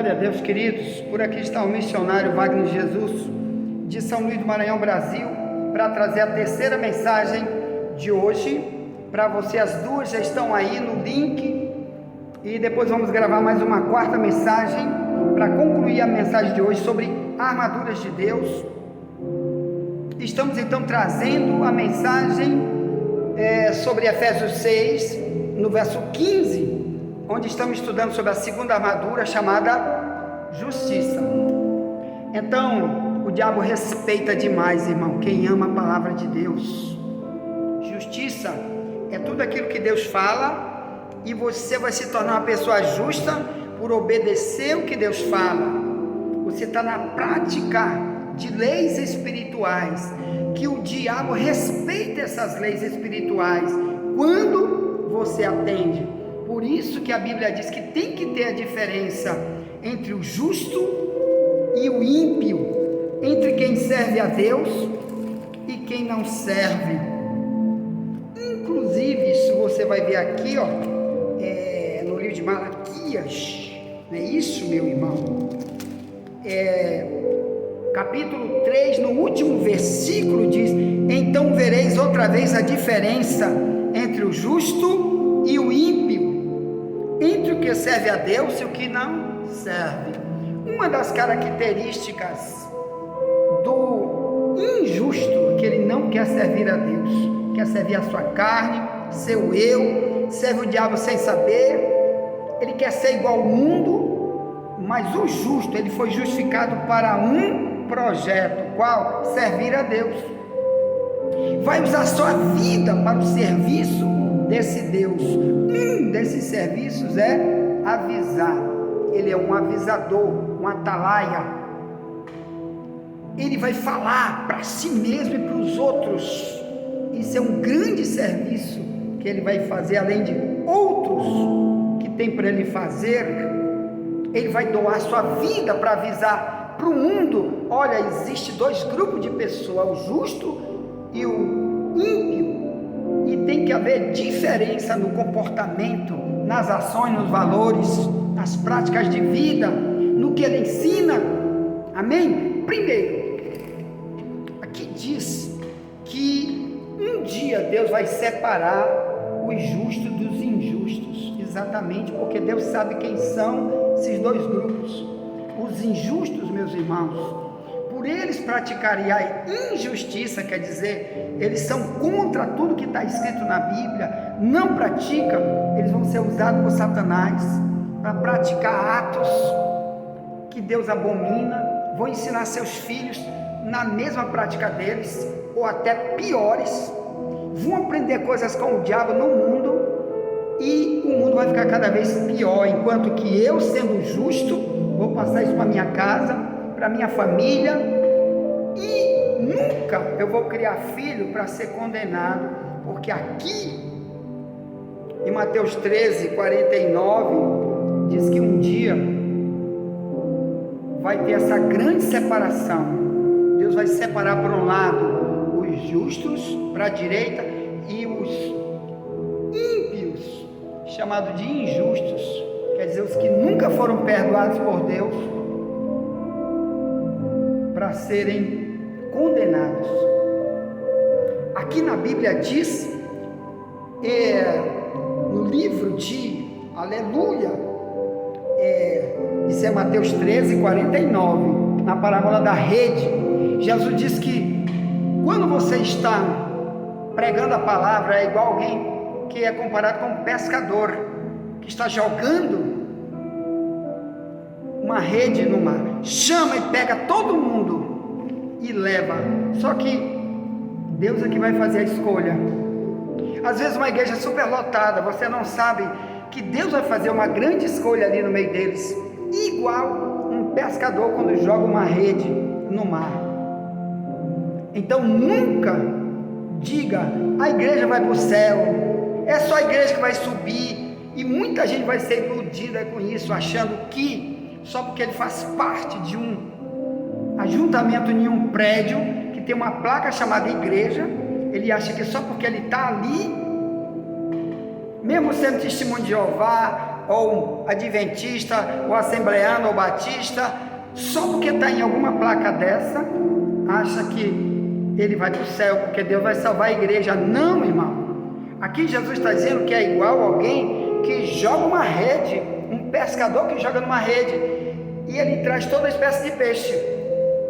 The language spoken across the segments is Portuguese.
Glória a Deus, queridos. Por aqui está o missionário Wagner Jesus, de São Luís do Maranhão, Brasil, para trazer a terceira mensagem de hoje para você. As duas já estão aí no link e depois vamos gravar mais uma quarta mensagem para concluir a mensagem de hoje sobre armaduras de Deus. Estamos então trazendo a mensagem sobre Efésios 6, no verso 15, onde estamos estudando sobre a segunda armadura, chamada justiça. Então, o diabo respeita demais, irmão, quem ama a palavra de Deus. Justiça é tudo aquilo que Deus fala, e você vai se tornar uma pessoa justa por obedecer o que Deus fala. Você está na prática de leis espirituais, que o diabo respeita essas leis espirituais quando você atende. Por isso que a Bíblia diz que tem que ter a diferença entre o justo e o ímpio, entre quem serve a Deus e quem não serve. Inclusive, isso você vai ver aqui, no livro de Malaquias, não é isso, meu irmão? Capítulo 3, no último versículo diz: então vereis outra vez a diferença entre o justo e o ímpio, entre o que serve a Deus e o que não serve. Uma das características do injusto é que ele não quer servir a Deus, quer servir a sua carne, seu eu, serve o diabo sem saber, ele quer ser igual ao mundo. Mas o justo, ele foi justificado para um projeto, qual? Servir a Deus. Vai usar sua vida para o serviço desse Deus. Um desses serviços é avisar. Ele é um avisador, um atalaia. Ele vai falar para si mesmo e para os outros. Isso é um grande serviço que ele vai fazer, além de outros que tem para ele fazer. Ele vai doar sua vida para avisar para o mundo: olha, existe dois grupos de pessoas, o justo e o ímpio, e tem que haver diferença no comportamento, nas ações, nos valores, nas práticas de vida, no que ele ensina. Amém? Primeiro, aqui diz que um dia Deus vai separar os justos dos injustos, exatamente porque Deus sabe quem são esses dois grupos. Os injustos, meus irmãos, por eles praticarem a injustiça, quer dizer, eles são contra tudo que está escrito na Bíblia, não praticam, eles vão ser usados por Satanás para praticar atos que Deus abomina, vão ensinar seus filhos na mesma prática deles, ou até piores, vão aprender coisas com o diabo no mundo, e o mundo vai ficar cada vez pior, enquanto que eu, sendo justo, vou passar isso para minha casa, para minha família, e nunca eu vou criar filho para ser condenado, porque aqui em Mateus 13, 49 diz que um dia vai ter essa grande separação. Deus vai separar por um lado os justos para a direita e os ímpios, chamados de injustos, quer dizer, os que nunca foram perdoados por Deus, para serem condenados. Aqui na Bíblia diz, no livro de Aleluia, isso é Mateus 13, 49, na parábola da rede, Jesus diz que quando você está pregando a palavra, é igual alguém que é comparado com um pescador que está jogando uma rede no mar, chama e pega todo mundo e leva. Só que Deus é que vai fazer a escolha. Às vezes uma igreja super lotada, você não sabe que Deus vai fazer uma grande escolha ali no meio deles, igual um pescador quando joga uma rede no mar. Então nunca diga: a igreja vai para o céu, é só a igreja que vai subir. E muita gente vai ser iludida com isso, achando que só porque ele faz parte de um ajuntamento em um prédio que tem uma placa chamada igreja, ele acha que só porque ele está ali, mesmo sendo testemunho de Jeová, ou adventista, ou assembleano, ou batista, só porque está em alguma placa dessa, acha que ele vai para o céu, porque Deus vai salvar a igreja. Não, irmão. Aqui Jesus está dizendo que é igual alguém que joga uma rede, um pescador que joga numa rede, e ele traz toda espécie de peixe.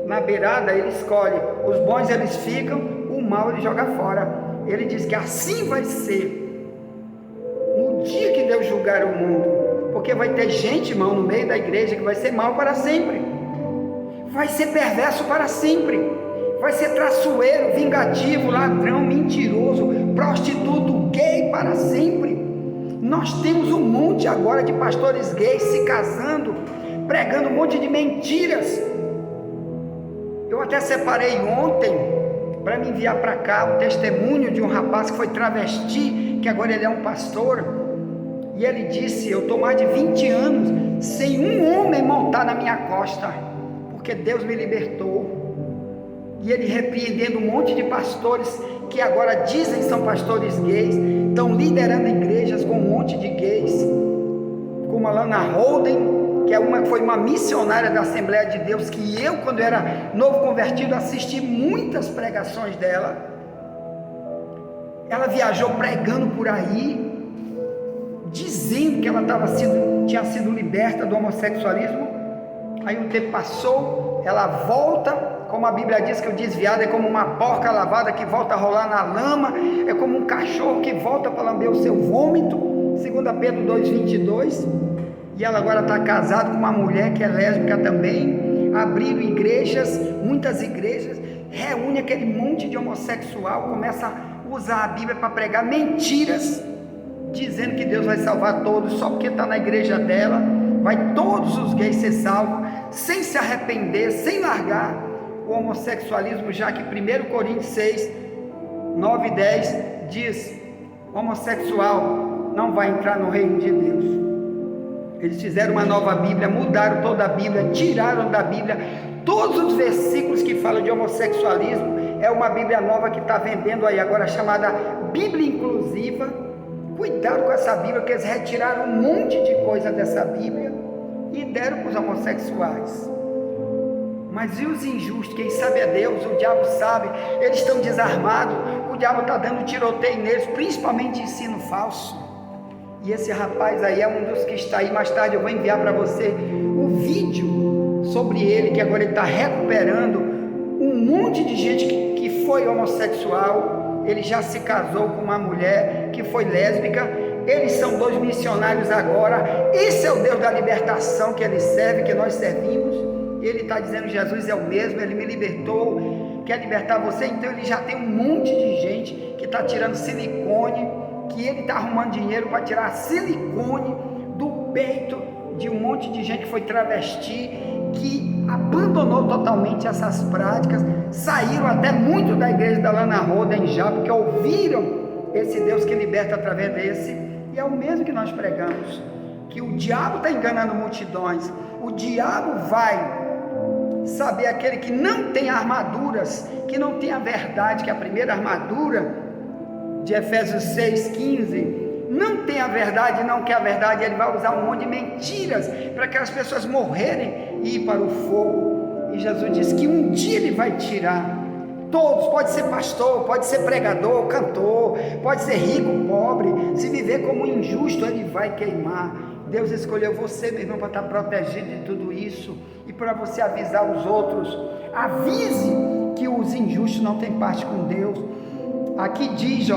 Na beirada ele escolhe, os bons eles ficam, o mau ele joga fora. Ele diz que assim vai ser no dia que Deus julgar o mundo, porque vai ter gente, irmão, no meio da igreja que vai ser mau para sempre, vai ser perverso para sempre, vai ser traiçoeiro, vingativo, ladrão, mentiroso, prostituto, gay para sempre. Nós temos um monte agora de pastores gays se casando, pregando um monte de mentiras. Eu até separei ontem para me enviar para cá o testemunho de um rapaz que foi travesti, que agora ele é um pastor, e ele disse: eu estou mais de 20 anos sem um homem montar na minha costa, porque Deus me libertou. E ele repreendendo um monte de pastores que agora dizem que são pastores gays, estão liderando igrejas com um monte de gays, como a Lana Holden, que é uma que foi uma missionária da Assembleia de Deus, que eu, quando era novo convertido, assisti muitas pregações dela. Ela viajou pregando por aí, dizendo que ela tinha sido liberta do homossexualismo. Aí um tempo passou, ela volta, como a Bíblia diz que o desviado é como uma porca lavada que volta a rolar na lama, é como um cachorro que volta para lamber o seu vômito, 2 Pedro 2,22, e ela agora está casada com uma mulher que é lésbica também. Abriram igrejas, muitas igrejas, reúne aquele monte de homossexual, começa a usar a Bíblia para pregar mentiras, dizendo que Deus vai salvar todos, só porque está na igreja dela, vai todos os gays ser salvos, sem se arrepender, sem largar o homossexualismo, já que 1 Coríntios 6, 9 e 10 diz: homossexual não vai entrar no reino de Deus. Eles fizeram uma nova Bíblia, mudaram toda a Bíblia, tiraram da Bíblia todos os versículos que falam de homossexualismo. É uma Bíblia nova que está vendendo aí agora, chamada Bíblia Inclusiva. Cuidado com essa Bíblia, que eles retiraram um monte de coisa dessa Bíblia e deram para os homossexuais. Mas e os injustos? Quem sabe é Deus, o diabo sabe, eles estão desarmados, o diabo está dando tiroteio neles, principalmente ensino falso. E esse rapaz aí é um dos que está aí. Mais tarde eu vou enviar para você o vídeo sobre ele, que agora ele está recuperando um monte de gente que foi homossexual. Ele já se casou com uma mulher que foi lésbica. Eles são 2 missionários agora. Esse é o Deus da libertação que ele serve, que nós servimos. Ele está dizendo: Jesus é o mesmo, ele me libertou, quer libertar você. Então ele já tem um monte de gente que está tirando silicone, que ele está arrumando dinheiro para tirar silicone do peito de um monte de gente que foi travesti, que abandonou totalmente essas práticas, saíram até muito da igreja da Lana Holden já, porque ouviram esse Deus que liberta através desse. E é o mesmo que nós pregamos, que o diabo está enganando multidões. O diabo vai saber aquele que não tem armaduras, que não tem a verdade, que é a primeira armadura de Efésios 6,15, não tem a verdade, não quer a verdade, ele vai usar um monte de mentiras para aquelas pessoas morrerem e ir para o fogo. E Jesus disse que um dia ele vai tirar todos, pode ser pastor, pode ser pregador, cantor, pode ser rico, pobre, se viver como injusto, ele vai queimar. Deus escolheu você, meu irmão, para estar protegido de tudo isso e para você avisar os outros. Avise que os injustos não têm parte com Deus. Aqui diz,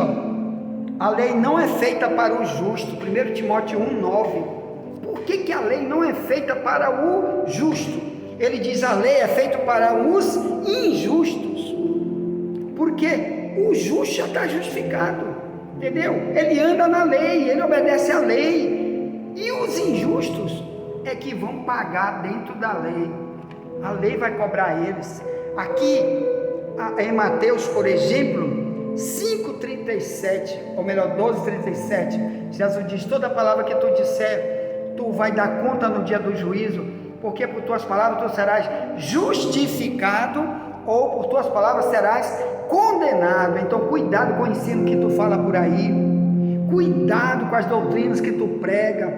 a lei não é feita para o justo, 1 Timóteo 1,9. Por que a lei não é feita para o justo? Ele diz: a lei é feita para os injustos, porque o justo já está justificado, entendeu? Ele anda na lei, ele obedece à lei, e os injustos é que vão pagar dentro da lei. A lei vai cobrar eles. Aqui em Mateus, por exemplo, 5,37, ou melhor, 12,37, Jesus diz: toda palavra que tu disser, tu vai dar conta no dia do juízo, porque por tuas palavras tu serás justificado, ou por tuas palavras serás condenado. Então cuidado com o ensino que tu fala por aí, Cuidado com as doutrinas que tu prega.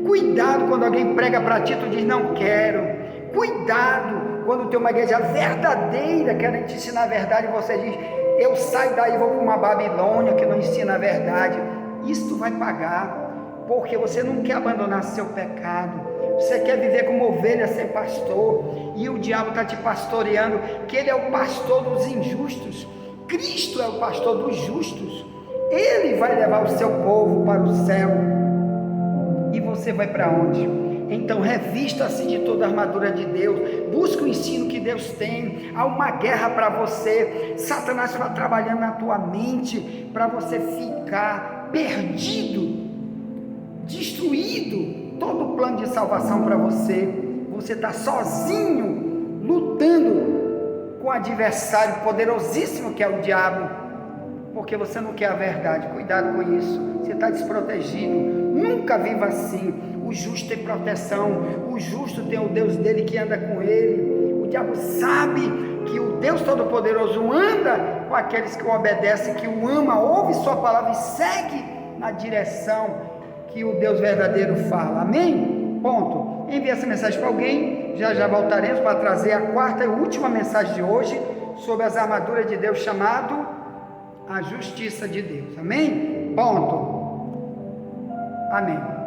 Cuidado quando alguém prega para ti, tu diz não quero. Cuidado quando tem uma igreja verdadeira querendo te ensinar a verdade e você diz eu saio daí e vou para uma Babilônia que não ensina a verdade. Isso tu vai pagar, porque você não quer abandonar seu pecado. Você quer viver como ovelha sem pastor, e o diabo está te pastoreando, que ele é o pastor dos injustos. Cristo é o pastor dos justos. Ele vai levar o seu povo para o céu. E você vai para onde? Então revista-se de toda a armadura de Deus. Busca o ensino que Deus tem. Há uma guerra para você. Satanás está trabalhando na tua mente para você ficar perdido, destruído. Todo o plano de salvação para você. Você está sozinho, lutando com o adversário poderosíssimo que é o diabo, porque você não quer a verdade. Cuidado com isso. Você está desprotegido. Nunca viva assim. O justo tem proteção. O justo tem o Deus dele que anda com ele. O diabo sabe que o Deus Todo-Poderoso anda com aqueles que o obedecem, que o ama, ouve sua palavra e segue na direção que o Deus verdadeiro fala. Amém? Ponto. Envie essa mensagem para alguém. Já voltaremos para trazer a quarta e última mensagem de hoje sobre as armaduras de Deus, chamado a justiça de Deus. Amém? Ponto. Amém.